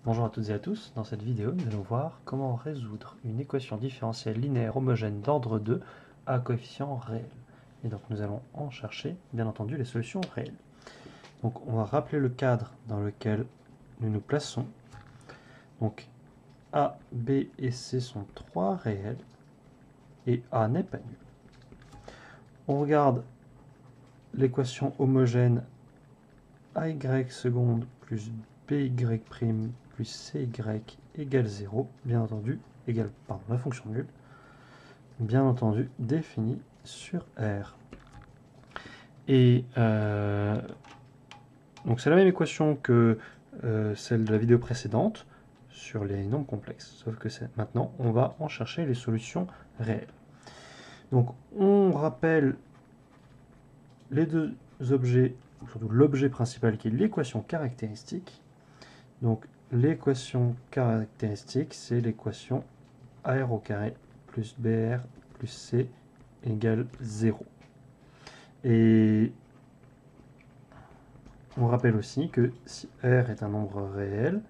Bonjour à toutes et à tous, dans cette vidéo nous allons voir comment résoudre une équation différentielle linéaire homogène d'ordre 2 à coefficient réel. Et donc nous allons en chercher bien entendu les solutions réelles. Donc on va rappeler le cadre dans lequel nous nous plaçons. Donc A, B et C sont trois réels et A n'est pas nul. On regarde l'équation homogène AY seconde plus BY' plus CY égale 0, bien entendu, égale, pardon, la fonction nulle, bien entendu définie sur R. Et donc c'est la même équation que celle de la vidéo précédente sur les nombres complexes, sauf que maintenant on va en chercher les solutions réelles. Donc on rappelle les deux objets, surtout l'objet principal qui est l'équation caractéristique. Donc l'équation caractéristique, c'est l'équation AR au carré plus BR plus C égale 0. Et on rappelle aussi que si R est un nombre réel,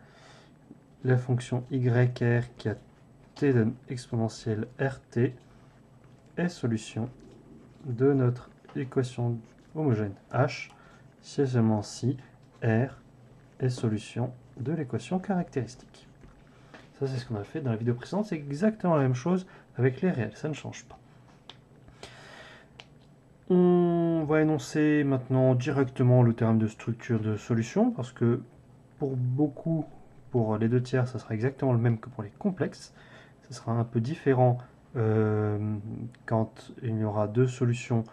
la fonction YR qui a t donne exponentielle RT est solution de notre équation homogène H, si et seulement si R est solution de l'équation caractéristique. Ça, c'est ce qu'on a fait dans la vidéo précédente. C'est exactement la même chose avec les réels. Ça ne change pas. On va énoncer maintenant directement le terme de structure de solution parce que pour beaucoup, pour les deux tiers, ça sera exactement le même que pour les complexes. Ça sera un peu différent quand il y aura deux solutions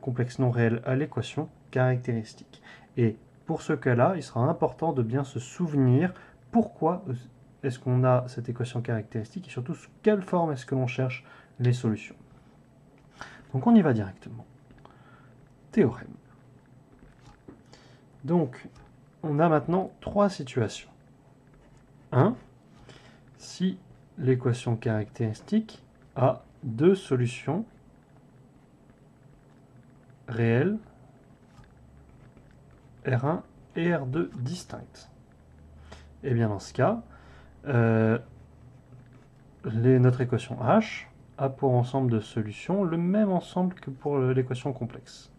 complexes non réelles à l'équation caractéristique. Et pour ce cas-là, il sera important de bien se souvenir pourquoi est-ce qu'on a cette équation caractéristique et surtout sous quelle forme est-ce que l'on cherche les solutions. Donc on y va directement. Théorème. Donc on a maintenant trois situations. 1. Si l'équation caractéristique a deux solutions réelles R1 et R2 distinctes. Et bien dans ce cas, notre équation H a pour ensemble de solutions le même ensemble que pour l'équation complexe.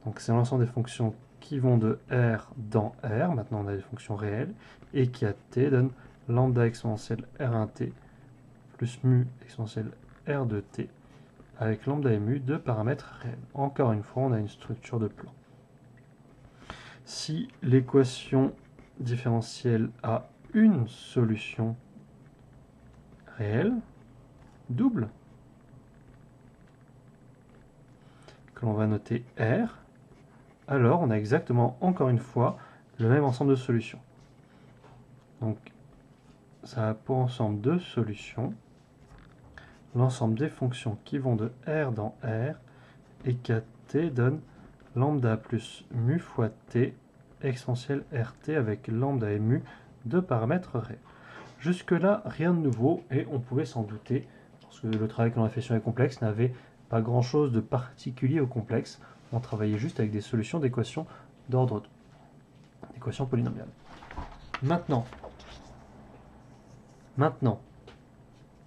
Donc c'est l'ensemble des fonctions qui vont de R dans R, maintenant on a des fonctions réelles, et qui à t donne lambda exponentielle R1t plus mu exponentielle R2t, avec lambda et mu deux paramètres réels. Encore une fois, on a une structure de plan. Si l'équation différentielle a une solution réelle, double, que l'on va noter R, alors on a exactement, encore une fois, le même ensemble de solutions. Donc, ça a pour ensemble deux solutions, l'ensemble des fonctions qui vont de R dans R, et qu'à t donne lambda plus mu fois t exponentielle rt avec lambda et mu, deux paramètres réels. Jusque-là, rien de nouveau, et on pouvait s'en douter, parce que le travail que l'on a fait sur les complexes n'avait pas grand-chose de particulier au complexe. On travaillait juste avec des solutions d'équations d'ordre 2, d'équations polynomiales. Maintenant,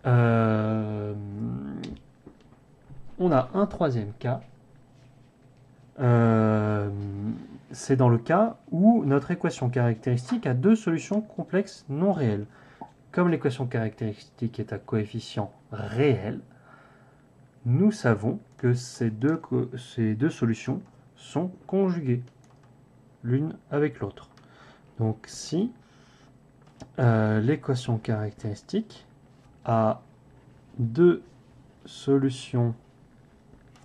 on a un troisième cas. C'est dans le cas où notre équation caractéristique a deux solutions complexes non réelles. Comme l'équation caractéristique est à coefficient réel, nous savons que ces deux solutions sont conjuguées l'une avec l'autre. Donc si l'équation caractéristique a deux solutions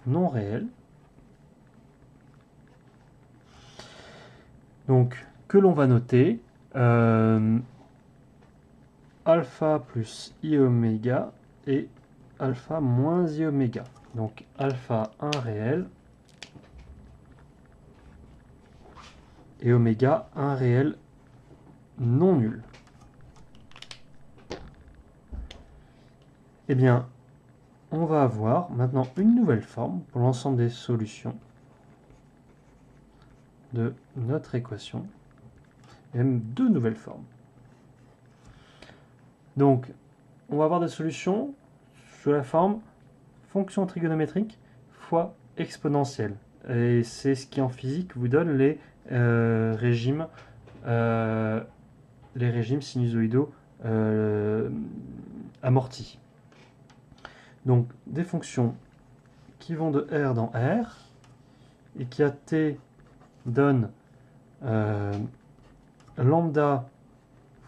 non réelles, donc que l'on va noter alpha plus i oméga et alpha moins i oméga. Donc alpha 1 réel et oméga 1 réel non nul. Eh bien, on va avoir maintenant une nouvelle forme pour l'ensemble des solutions de notre équation. et même deux nouvelles formes. Donc, on va avoir des solutions sous la forme fonction trigonométrique fois exponentielle. Et c'est ce qui en physique vous donne régimes, les régimes sinusoïdaux amortis. Donc des fonctions qui vont de R dans R et qui à t donnent lambda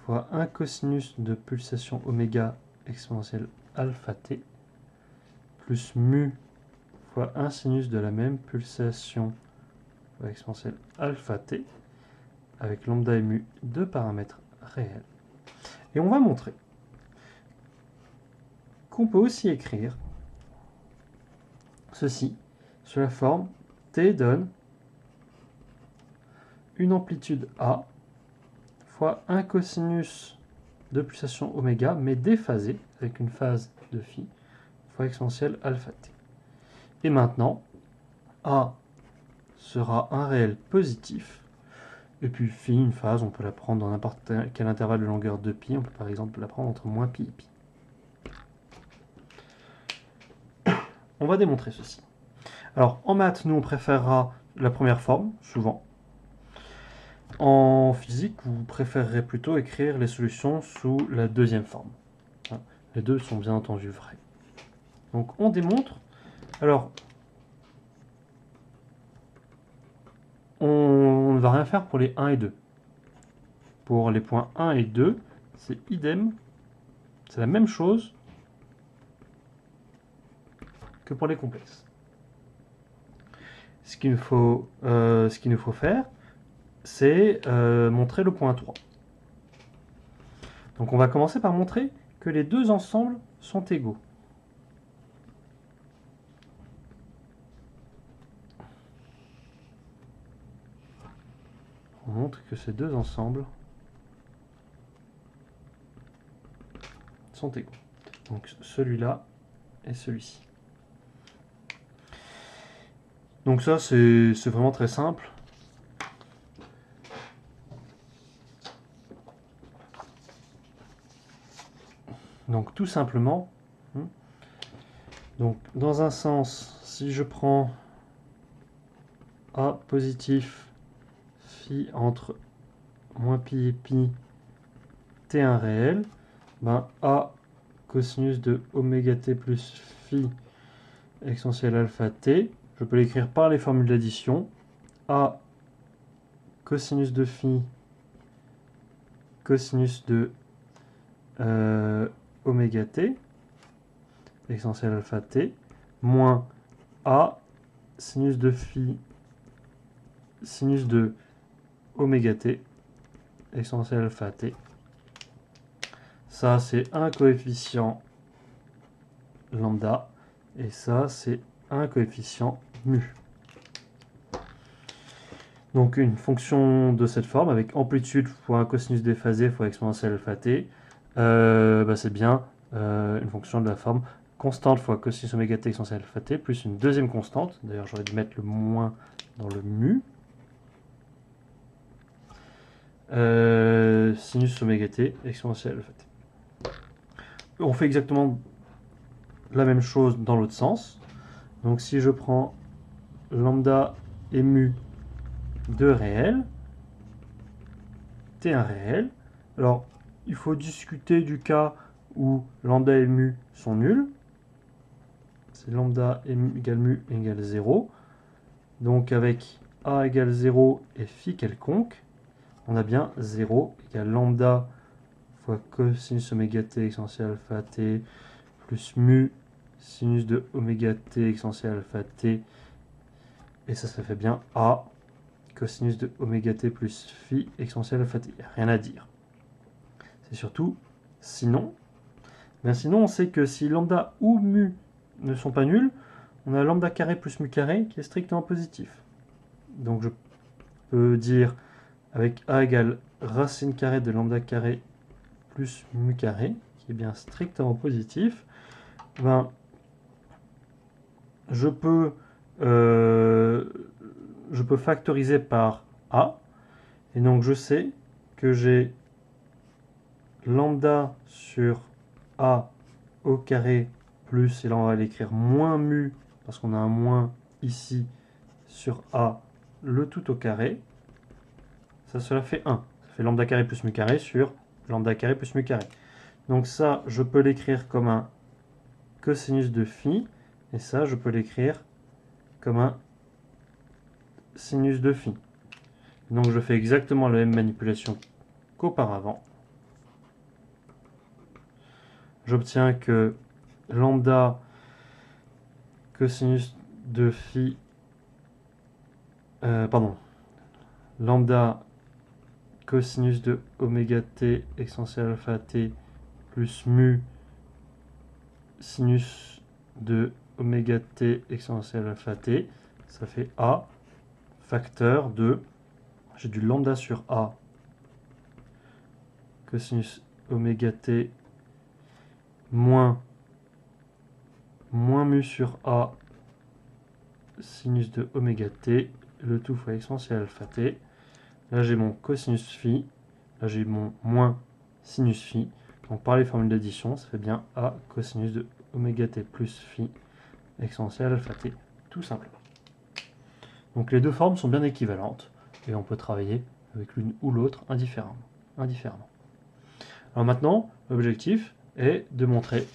fois 1 cosinus de pulsation oméga exponentielle alpha t plus mu fois 1 sinus de la même pulsation fois exponentielle alpha t avec lambda et mu, deux paramètres réels. Et on va montrer qu'on peut aussi écrire ceci sous la forme t donne une amplitude A fois 1 cosinus de pulsation oméga, mais déphasé avec une phase de phi fois exponentielle alpha t. Et maintenant, A sera un réel positif, et puis phi, une phase, on peut la prendre dans n'importe quel intervalle de longueur de pi, on peut par exemple la prendre entre moins pi et pi. On va démontrer ceci. Alors, en maths, nous, on préférera la première forme, souvent. En physique, vous préférerez plutôt écrire les solutions sous la deuxième forme. Les deux sont bien entendu vrais. Donc, on démontre. Alors, on ne va rien faire pour les 1 et 2. Pour les points 1 et 2, c'est idem. C'est la même chose que pour les complexes. Ce qu'il nous faut faire, c'est montrer le point 3. Donc on va commencer par montrer que les deux ensembles sont égaux. On montre que ces deux ensembles sont égaux. Donc celui-là et celui-ci. Donc ça, c'est vraiment très simple. Donc tout simplement, donc dans un sens, si je prends A positif, phi entre moins pi et pi, t1 réel, ben A cosinus de oméga t plus phi exponentielle alpha t, je peux l'écrire par les formules d'addition. A cosinus de phi cosinus de oméga t exponentielle alpha t moins A sinus de phi sinus de oméga t exponentielle alpha t. Ça, c'est un coefficient lambda et ça, c'est un coefficient mu. Donc une fonction de cette forme avec amplitude fois un cosinus déphasé fois exponentielle alpha t, c'est bien une fonction de la forme constante fois cosinus oméga t exponentielle alpha t plus une deuxième constante, d'ailleurs j'aurais dû mettre le moins dans le mu, sinus oméga t exponentielle alpha t. On fait exactement la même chose dans l'autre sens. Donc si je prends lambda et mu de réel, t1 réel, alors il faut discuter du cas où lambda et mu sont nuls. C'est lambda égale mu égale 0. Donc avec a égale 0 et phi quelconque, on a bien 0 égale lambda fois cosinus oméga t exponentielle alpha t plus mu sinus de oméga t exponentielle alpha t. Et ça fait bien a cosinus de oméga t plus phi exponentielle alpha t. Rien à dire. C'est surtout sinon. Bien sinon, on sait que si lambda ou mu ne sont pas nuls, on a lambda carré plus mu carré qui est strictement positif. Donc je peux dire avec a égale racine carrée de lambda carré plus mu carré, qui est bien strictement positif, ben, je peux factoriser par a, et donc je sais que j'ai lambda sur A au carré plus, et là on va l'écrire moins mu, parce qu'on a un moins ici sur A, le tout au carré, ça, cela fait 1. Ça fait lambda carré plus mu carré sur lambda carré plus mu carré. Donc ça, je peux l'écrire comme un cosinus de phi, et ça, je peux l'écrire comme un sinus de phi. Donc je fais exactement la même manipulation qu'auparavant. J'obtiens que lambda cosinus de phi, lambda cosinus de oméga t exponentielle alpha t plus mu sinus de oméga t exponentielle alpha t, ça fait A facteur de, j'ai du lambda sur A cosinus oméga t moins mu sur A sinus de oméga t, le tout fois exponentielle alpha t. Là j'ai mon cosinus phi, là j'ai mon moins sinus phi. Donc par les formules d'addition, ça fait bien A cosinus de oméga t plus phi exponentielle alpha t, tout simplement. Donc les deux formes sont bien équivalentes et on peut travailler avec l'une ou l'autre indifféremment. Alors maintenant, l'objectif est de montrer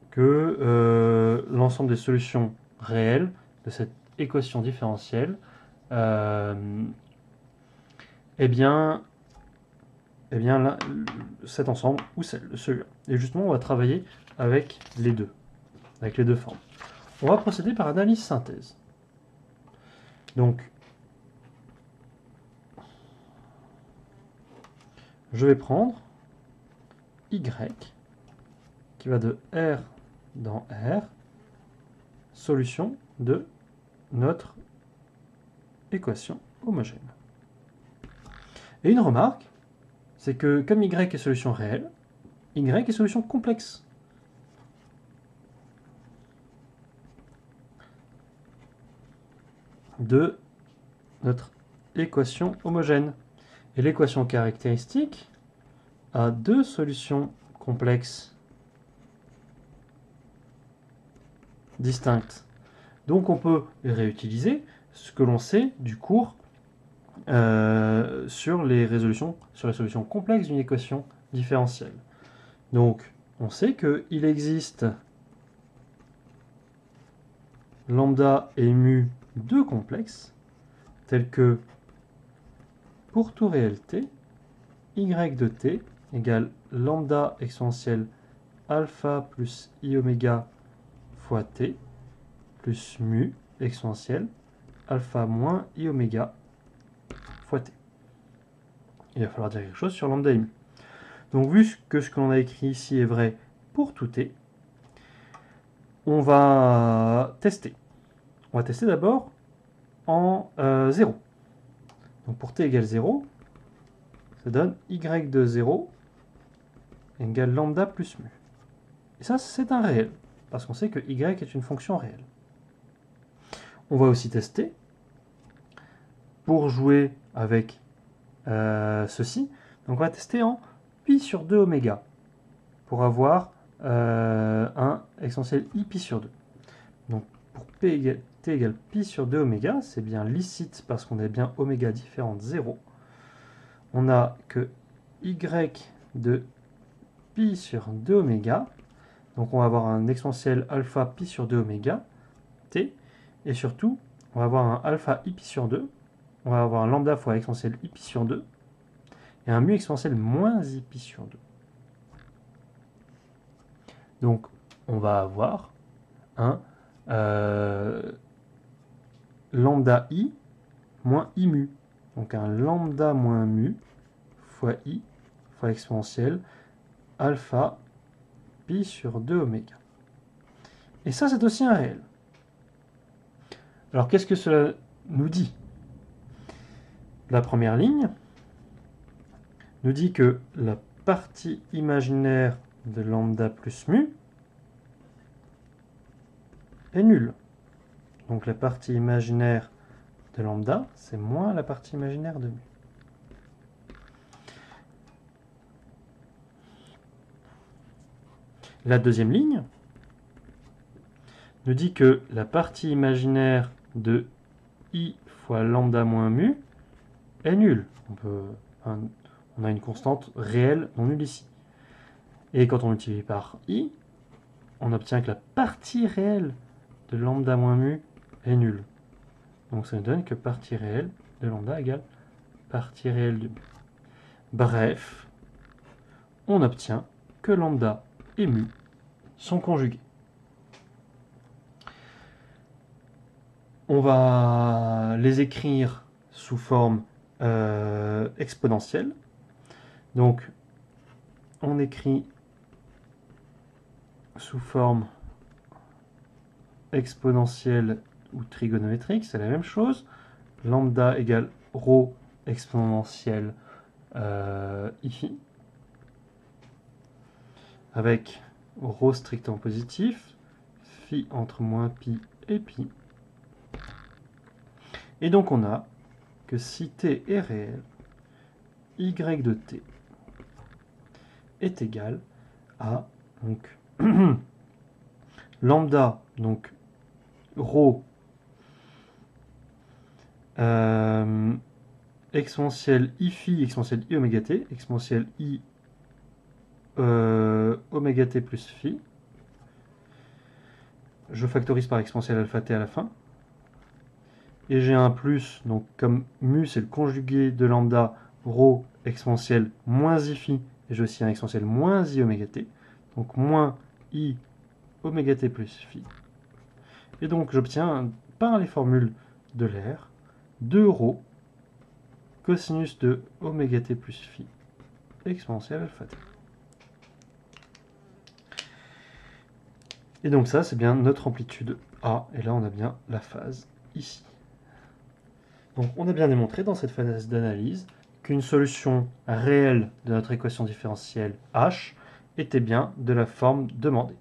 que l'ensemble des solutions réelles de cette équation différentielle, là, cet ensemble ou celui-là. Et justement, on va travailler avec les deux formes. On va procéder par analyse synthèse. Donc, je vais prendre y qui va de R dans R, solution de notre équation homogène. Et une remarque, c'est que comme y est solution réelle, y est solution complexe. De notre équation homogène. Et l'équation caractéristique a deux solutions complexes distinctes. Donc on peut réutiliser ce que l'on sait du cours sur les solutions complexes d'une équation différentielle. Donc on sait qu'il existe lambda et mu deux complexes tels que pour tout réel t, y de t égale lambda exponentielle alpha plus i oméga fois t plus mu exponentielle alpha moins i oméga fois t. Il va falloir dire quelque chose sur lambda et mu. Donc vu que ce que l'on a écrit ici est vrai pour tout t, on va tester. On va tester d'abord en 0. Donc pour t égale 0, ça donne y de 0 égale lambda plus mu. Et ça, c'est un réel, parce qu'on sait que y est une fonction réelle. On va aussi tester, pour jouer avec ceci, donc on va tester en pi sur 2 oméga, pour avoir un exponentiel i pi sur 2. Donc pour t égale pi sur 2 oméga, c'est bien licite parce qu'on est bien oméga différent de 0. On a que y de pi sur 2 oméga, donc on va avoir un exponentiel alpha pi sur 2 oméga t, et surtout on va avoir un alpha i pi sur 2, on va avoir un lambda fois exponentiel i pi sur 2, et un mu exponentiel moins i pi sur 2. Donc on va avoir un lambda i moins i mu. Donc un lambda moins mu fois i fois exponentielle alpha pi sur 2 oméga. Et ça, c'est aussi un réel. Alors qu'est-ce que cela nous dit? La première ligne nous dit que la partie imaginaire de lambda plus mu est nulle. Donc la partie imaginaire de lambda, c'est moins la partie imaginaire de mu. La deuxième ligne nous dit que la partie imaginaire de i fois lambda moins mu est nulle. On a une constante réelle non nulle ici. Et quand on multiplie par i, on obtient que la partie réelle de lambda moins mu est nulle. Donc ça nous donne que partie réelle de lambda égale partie réelle de mu. Bref, on obtient que lambda et mu sont conjugués. On va les écrire sous forme exponentielle. Donc, on écrit sous forme exponentielle ou trigonométrique, c'est la même chose. Lambda égale rho exponentielle ici, avec rho strictement positif, phi entre moins pi et pi. Et donc on a que si t est réel, y de t est égal à donc, lambda, donc rho exponentielle i phi exponentielle i oméga t, exponentielle i oméga t plus phi. Je factorise par exponentielle alpha t à la fin. Et j'ai un plus, donc comme mu c'est le conjugué de lambda, rho exponentielle moins i phi, et j'ai aussi un exponentielle moins i oméga t, donc moins i oméga t plus phi. Et donc j'obtiens par les formules de l'air 2 rho cosinus de oméga t plus phi exponentielle alpha t. Et donc ça c'est bien notre amplitude A, et là on a bien la phase ici. Donc on a bien démontré dans cette phase d'analyse qu'une solution réelle de notre équation différentielle h était bien de la forme demandée.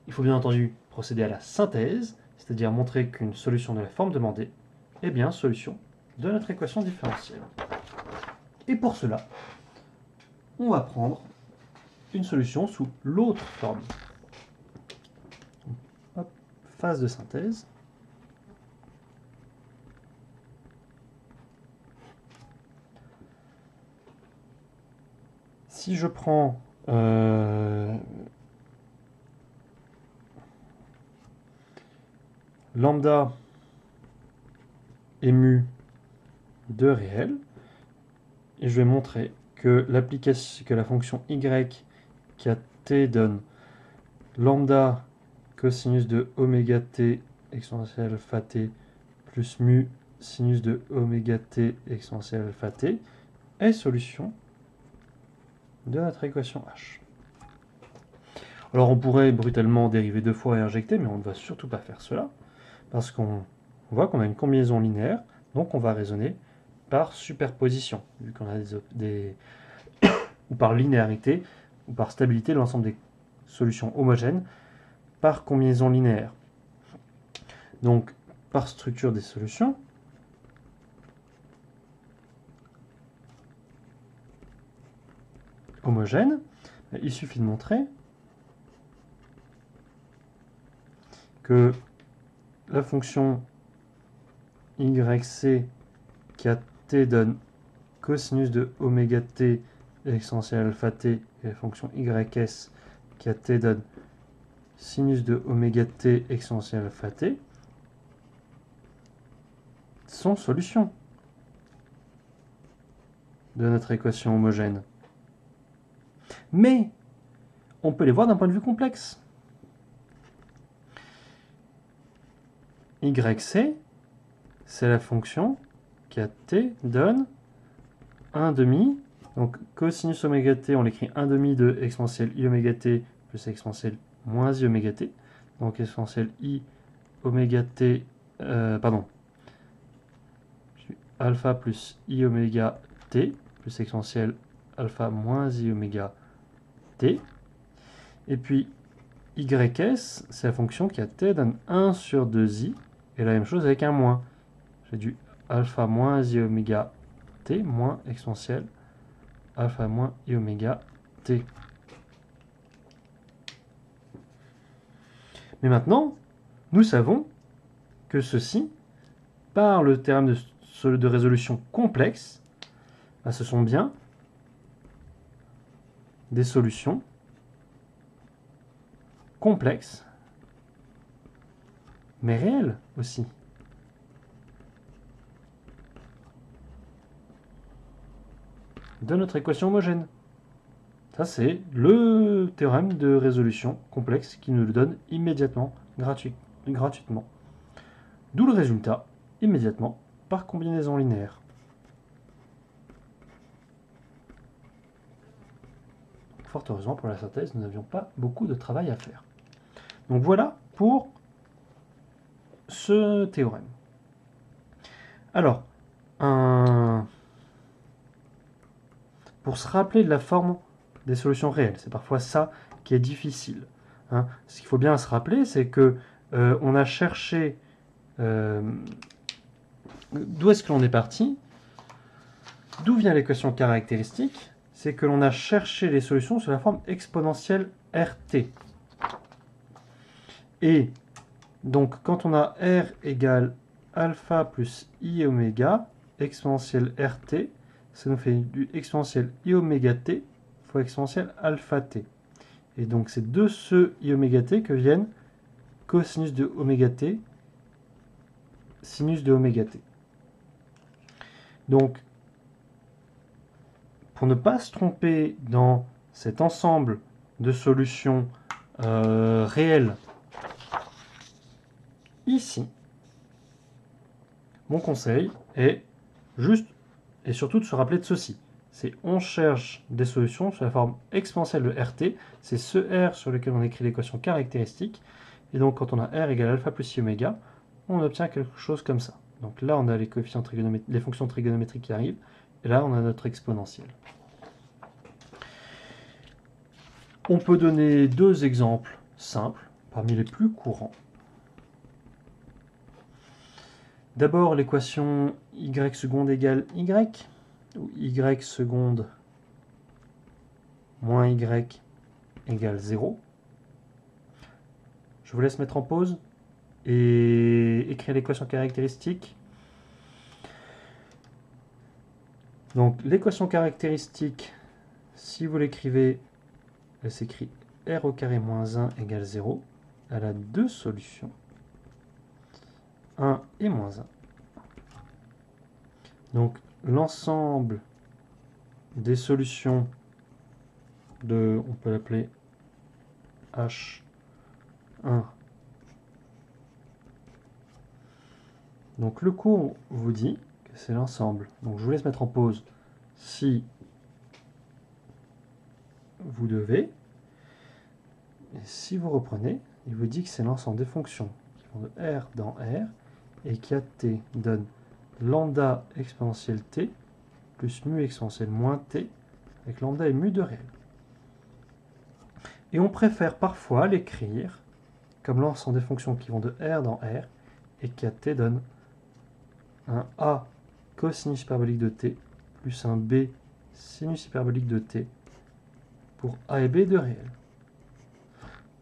Il faut bien entendu procéder à la synthèse, c'est-à-dire montrer qu'une solution de la forme demandée est bien solution de notre équation différentielle. Et pour cela, on va prendre une solution sous l'autre forme. Hop, phase de synthèse. Si je prends lambda et mu de réel, et je vais montrer que la fonction y qui a t donne lambda cosinus de oméga t exponentielle alpha t plus mu sinus de oméga t exponentielle alpha t est solution de notre équation h. Alors on pourrait brutalement dériver 2 fois et injecter, mais on ne va surtout pas faire cela, parce qu'on voit qu'on a une combinaison linéaire, donc on va raisonner par superposition, vu qu'on a ou par linéarité, ou par stabilité de l'ensemble des solutions homogènes, par combinaison linéaire. Donc, par structure des solutions, homogènes, il suffit de montrer que la fonction yc qui a t donne cosinus de oméga t exponentielle alpha t, et la fonction ys qui a t donne sinus de oméga t exponentielle alpha t sont solutions de notre équation homogène. Mais on peut les voir d'un point de vue complexe. Yc, c'est la fonction qui a t donne 1 demi, donc cosinus oméga t, on l'écrit 1 demi de exponentielle i oméga t plus exponentielle moins i oméga t, donc exponentielle i oméga t, alpha plus i oméga t plus exponentielle alpha moins i oméga t. Et puis ys, c'est la fonction qui a t donne 1 sur 2i, et la même chose avec un moins. J'ai du alpha moins i oméga t moins exponentielle alpha moins i oméga t. Mais maintenant, nous savons que ceci, par le théorème de résolution complexe, bah, ce sont bien des solutions complexes, mais réelles aussi. De notre équation homogène. Ça, c'est le théorème de résolution complexe qui nous le donne immédiatement, gratuitement. D'où le résultat, immédiatement, par combinaison linéaire. Fort heureusement, pour la synthèse, nous n'avions pas beaucoup de travail à faire. Donc voilà pour ce théorème. Alors, pour se rappeler de la forme des solutions réelles, c'est parfois ça qui est difficile. Hein. Ce qu'il faut bien se rappeler, c'est que on a cherché... d'où est-ce que l'on est parti? D'où vient l'équation caractéristique? C'est que l'on a cherché les solutions sous la forme exponentielle RT. Et donc, quand on a R égale alpha plus I oméga, exponentielle RT, ça nous fait du exponentielle I oméga t fois exponentielle alpha t. Et donc, c'est de ce I oméga t que viennent cosinus de oméga t, sinus de oméga t. Donc, pour ne pas se tromper dans cet ensemble de solutions réelles ici, mon conseil est juste et surtout de se rappeler de ceci. C'est on cherche des solutions sous la forme exponentielle de RT. C'est ce R sur lequel on écrit l'équation caractéristique. Et donc quand on a R égale alpha plus I oméga, on obtient quelque chose comme ça. Donc là on a les coefficients trigonométriques, les fonctions trigonométriques qui arrivent. Et là on a notre exponentielle. On peut donner deux exemples simples, parmi les plus courants. D'abord l'équation y seconde égale y, ou y seconde moins y égale 0. Je vous laisse mettre en pause et écrire l'équation caractéristique. Donc l'équation caractéristique, si vous l'écrivez, elle s'écrit r au carré moins 1 égale 0. Elle a deux solutions, 1 et moins 1. Donc l'ensemble des solutions de, on peut l'appeler H1. Donc le cours vous dit que c'est l'ensemble. Donc je vous laisse mettre en pause si vous devez. Et si vous reprenez, il vous dit que c'est l'ensemble des fonctions qui vont de R dans R et qui à t donne lambda exponentielle t plus mu exponentielle moins t avec lambda et mu de réel. Et on préfère parfois l'écrire comme l'ensemble des fonctions qui vont de R dans R et qui à t donne un A cosinus hyperbolique de t plus un B sinus hyperbolique de t pour A et B de réel.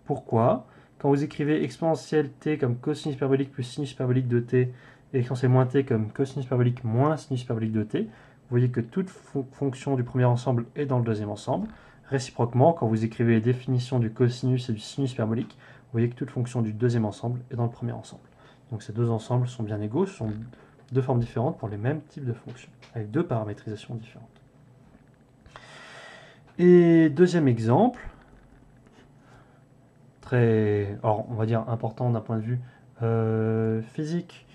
Pourquoi? Quand vous écrivez exponentielle t comme cosinus hyperbolique plus sinus hyperbolique de t et exponentielle moins t comme cosinus hyperbolique moins sinus hyperbolique de t, vous voyez que toute fonction du premier ensemble est dans le deuxième ensemble. Réciproquement, quand vous écrivez les définitions du cosinus et du sinus hyperbolique, vous voyez que toute fonction du deuxième ensemble est dans le premier ensemble. Donc ces deux ensembles sont bien égaux, ce sont deux formes différentes pour les mêmes types de fonctions, avec deux paramétrisations différentes. Et deuxième exemple, très, alors on va dire important d'un point de vue physique,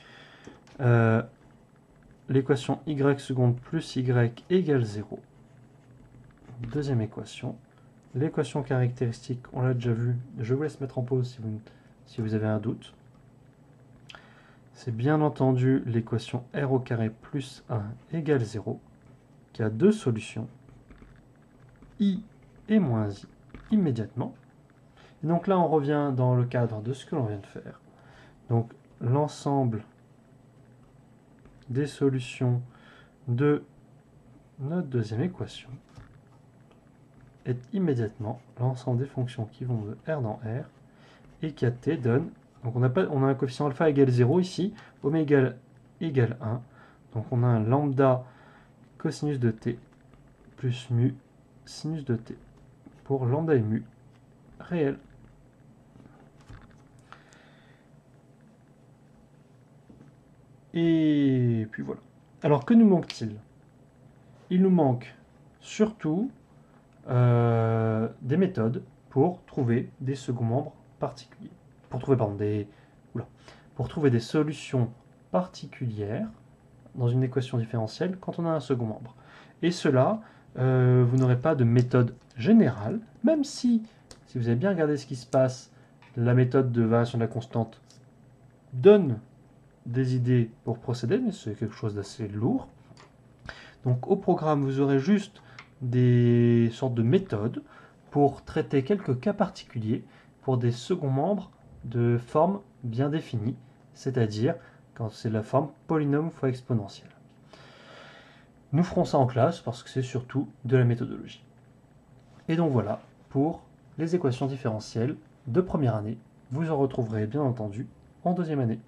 l'équation y seconde plus y égale 0. Deuxième équation. L'équation caractéristique, on l'a déjà vu, je vous laisse mettre en pause si vous avez un doute. C'est bien entendu l'équation r au carré plus 1 égale 0, qui a deux solutions, i et moins i, immédiatement. Et donc là, on revient dans le cadre de ce que l'on vient de faire. Donc l'ensemble des solutions de notre deuxième équation est immédiatement l'ensemble des fonctions qui vont de R dans R et 4t donne, donc on a un coefficient alpha égale 0 ici, oméga égale 1, donc on a un lambda cosinus de t plus mu sinus de t pour lambda et mu réel. Et puis voilà. Alors que nous manque-t-il? Il nous manque surtout des méthodes pour trouver des seconds membres particuliers. Pour trouver, pardon, pour trouver des solutions particulières dans une équation différentielle quand on a un second membre. Et cela, vous n'aurez pas de méthode générale, même si vous avez bien regardé ce qui se passe, la méthode de variation de la constante donne des idées pour procéder, mais c'est quelque chose d'assez lourd. Donc au programme, vous aurez juste des sortes de méthodes pour traiter quelques cas particuliers pour des seconds membres de forme bien définie, c'est-à-dire quand c'est la forme polynôme fois exponentielle. Nous ferons ça en classe parce que c'est surtout de la méthodologie. Et donc voilà pour les équations différentielles de première année. Vous en retrouverez bien entendu en deuxième année.